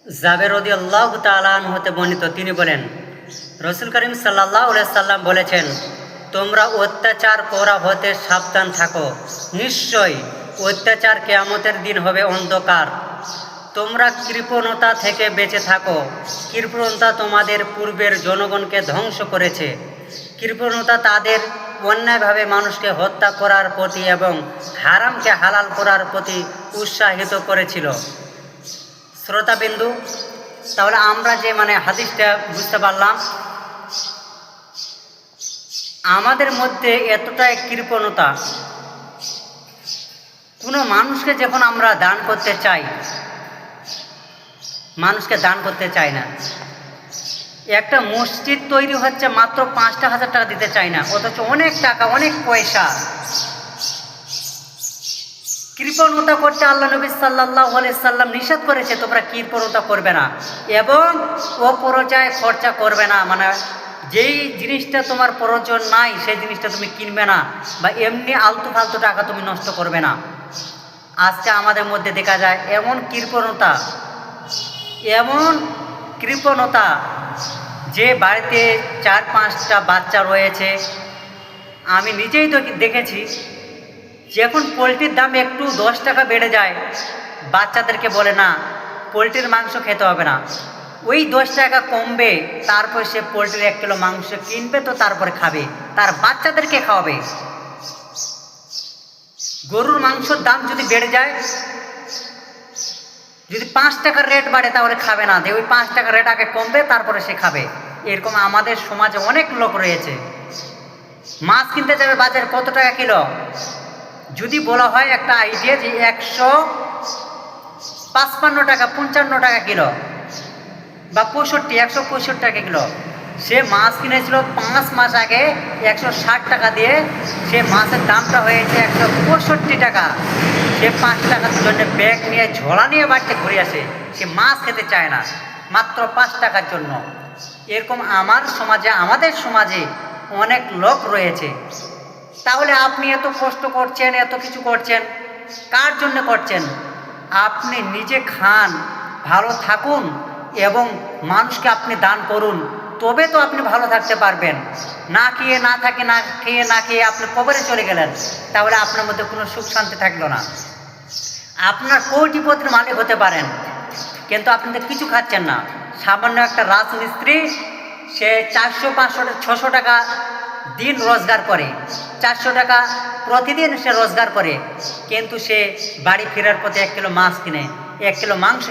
জাবের রাদিয়াল্লাহু তাআলা আনহু হতে বর্ণিত, তিনি বলেন, রাসূল করিম সাল্লাল্লাহু আলাইহি সাল্লাম বলেছেন, তোমরা অত্যাচার করা হতে সাবধান থাকো। নিশ্চয়ই অত্যাচার কিয়ামতের দিন হবে অন্ধকার। তোমরা কৃপণতা থেকে বেঁচে থাকো। কৃপণতা তোমাদের পূর্বের জনগণকে ধ্বংস করেছে। কৃপণতা তাদের অন্যায়ভাবে মানুষকে হত্যা করার প্রতি এবং হারামকে হালাল করার প্রতি উৎসাহিত করেছিল। শ্রোতাবিন্দু, তাহলে আমরা যে হাদিসটা বুঝতে পারলাম, আমাদের মধ্যে এতটাই কৃপণতা, কোনো মানুষকে যখন আমরা দান করতে চাই, মানুষকে দান করতে চাই না। একটা মসজিদ তৈরি হচ্ছে, মাত্র 5,000 টাকা দিতে চাই না, অথচ অনেক টাকা, অনেক পয়সা। কৃপণতা করতে আল্লাহ নবী সাল্লাল্লাহু আলাইহি সাল্লাম নিষেধ করেছে, তোমরা কৃপণতা করবে না এবং অপরজায় খরচা করবে না। যেই জিনিসটা তোমার প্রয়োজন নাই সেই জিনিসটা তুমি কিনবে না, বা এমনি আলতু ফালতু টাকা তুমি নষ্ট করবে না। আজকে আমাদের মধ্যে দেখা যায় এমন কৃপণতা যে বাড়িতে 4-5টা বাচ্চা রয়েছে। আমি নিজেই তো দেখেছি, যখন পোলট্রির দাম একটু 10 টাকা বেড়ে যায়, বাচ্চাদেরকে বলে না, পোলট্রির মাংস খেতে হবে না, ওই 10 টাকা কমবে, তারপর সে পোলট্রির 1 কিলো মাংস কিনবে, তো তারপরে খাবে, তার বাচ্চাদেরকে খাওয়াবে। গরুর মাংসর দাম যদি বেড়ে যায়, যদি 5 টাকার রেট বাড়ে, তাহলে খাবে না, ওই 5 টাকার রেট আগে কমবে, তারপরে সে খাবে। এরকম আমাদের সমাজে অনেক লোক রয়েছে। মাছ কিনতে যাবে বাজারে, কত টাকা কিলো? যদি বলা হয় একটা আইডিয়া যে 155 টাকা, 55 টাকা কিলো, বা 165 টাকা কিলো, সে মাছ কিনেছিল 5 মাস আগে 160 টাকা দিয়ে, সে মাছের দামটা হয়েছে 165 টাকা। সে 5 টাকার জন্য ব্যাগ নিয়ে, ঝোলা নিয়ে বাড়িতে ঘুরে আসে, সে মাছ খেতে চায় না, মাত্র 5 টাকার জন্য। এরকম আমাদের সমাজে অনেক লোক রয়েছে। তাহলে আপনি এত কষ্ট করছেন, এত কিছু করছেন, কার জন্য করছেন? আপনি নিজে খান, ভালো থাকুন এবং মানুষকে আপনি দান করুন, তবে তো আপনি ভালো থাকতে পারবেন। না খেয়ে আপনি কবরে চলে গেলেন, তাহলে আপনার মধ্যে কোনো সুখ শান্তি থাকলো না। আপনার কোটিপতির মালিক হতে পারেন, কিন্তু আপনি তো কিছু খাচ্ছেন না। সামান্য একটা রাজমিস্ত্রি, সে 400-500-600 টাকা দিন রোজগার করে, 400 টাকা প্রতিদিন সে রোজগার করে, কিন্তু সে বাড়ি ফেরার পথে 1 কিলো মাছ কিনে, 1 কিলো মাংস